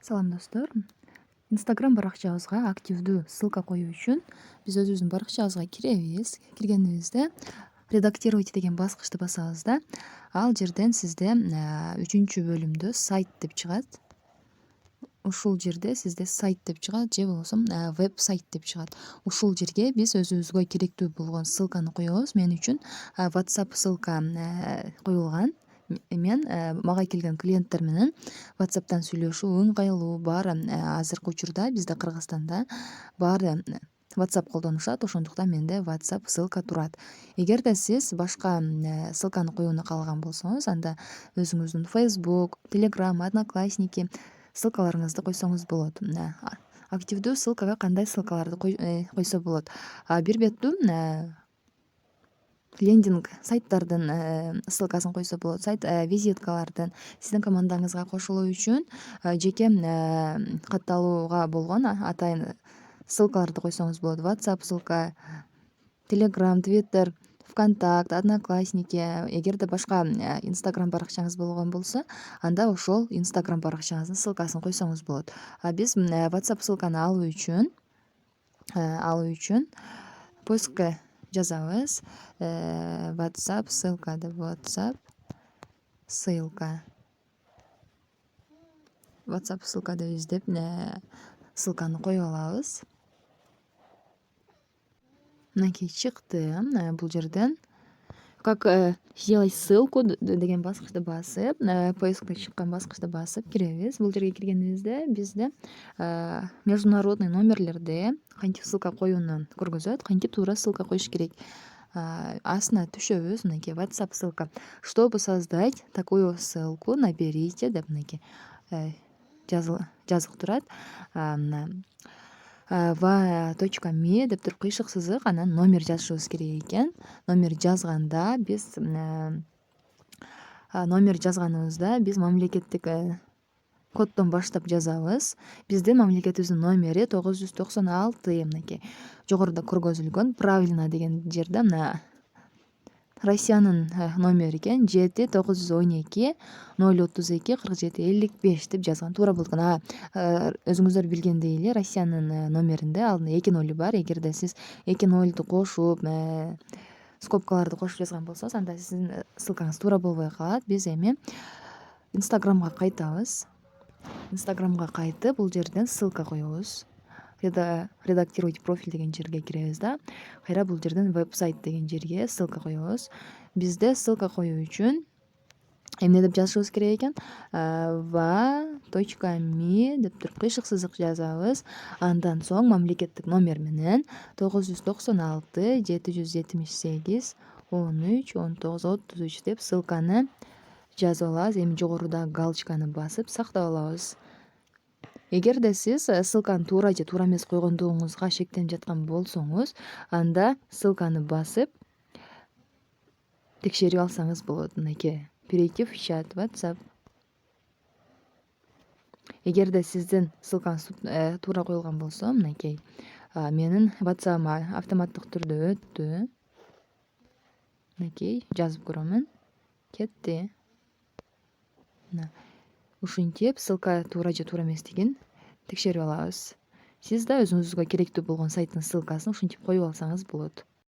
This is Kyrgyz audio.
Салам достор. Instagram баракчабызга активдүү ссылка коюу үчүн биз өзүбүздүн баракчабызга киребиз. Киргенибизде редактировать деген баскычты басабыз да. Ал жерден сизде 3-бөлүмдө сайт деп чыгат. Ушул жерде сизде сайт деп чыгат же болбосо веб-сайт деп чыгат. Ушул жерге биз өзүбүзгө керектүү болгон ссылканы коебуз. Мен үчүн WhatsApp ссылка коюлган. Мен мага келген клиенттер менен WhatsApp'тан сүйлөшүү ыңгайлуу. Баары азыркы учурда бизде Кыргызстанда баары WhatsApp колдонушат, ошондуктан менде WhatsApp ссылка турат. Эгерде сиз башка ссылканы коюуну каалаган болсоңуз, анда өзүңүздүн Facebook, Telegram, Одноклассники ссылкаларыңызды койсоңуз болот. Активдүү ссылкага кандай ссылкаларды койсо болот? Бир беттүү лендинг сайттардын ссылкасын койсо болот. Сайт визиткалардын сиздин командаңызга кошулуу үчүн жеке катталууга болгон атайын ссылкаларды койсоңуз болот. WhatsApp ссылка, Telegram, Twitter, ВКонтакт, Одноклассники. Эгерде башка Instagram баракчаңыз болгон болсо, анда ошол Instagram баракчаңыздын ссылкасын койсоңуз болот. Биз WhatsApp ссылканы алуу үчүн поискке жазабыз. WhatsApp ссылка деп WhatsApp ссылка деп издеп ссылканы коюп алабыз. Мынакей чыкты. Бул жерден как сделать ссылку деген баскычты басып, поискке чыккан баскычты басып киребиз. Бул жерге киргенибизде бизде международный номерлерде кантип ссылка коюуну көргөзөт, кантип туура ссылка коюш керек. Астына түшөбүз. Мынакей WhatsApp ссылка. Чтобы создать такую ссылку, наберите деп мынакей жазык турат. va.me деп туруп кыйшык сызык, анан номер жазышыбыз керек экен. Номер жазганыбызда биз мамлекеттик коддон баштап жазабыз. Биздин мамлекетибиздин номери 996. Мынакей жогоруда көргөзүлгөн правильно деген жерде мына Россиянын номери экен. 7-912-032-47-55 деп жазган. Туура болот экен. Өзүңүздөр билгендей эле Россиянын номеринде алдында 2 нолу бар. Эгерде сиз 2 нолду кошуп, скобкаларды кошуп жазган болсоңуз, анда сиздин ссылкаңыз туура болбой калат. Биз эми Instagramга кайтабыз. Instagramга кайтып, бул жерден ссылка коебуз. Редактировать профиль деген жерге киребиз да. Кайра бул жерден веб-сайт деген жерге ссылка коебуз. Бизде ссылка коюу үчүн эмне деп жазышыбыз керек экен? va.me деп туруп кыйшык сызык жазабыз. Андан соң мамлекеттик номер менен 996-778-13-19-33 деп ссылканы жазып алабыз. Эми жогоруда галочканы басып сактап алабыз. Эгерде сиз ссылканы туура же туура эмес койгондугуңузга шектенип жаткан болсоңуз, анда ссылканы басып текшерип алсаңыз болот. Мынакей перейти в чат WhatsApp. Эгерде сиздин ссылкаңыз туура коюлган болсо, мынакей менин WhatsApp'ыма автоматтык түрдө өттү. Мынакей жазып көрөмүн. Кетти. Ушинтип ссылка туура же туура эместигин текшерип алабыз. Сиз да өзүңүзгө керектүү болгон сайттын ссылкасын ушинтип коюп алсаңыз болот.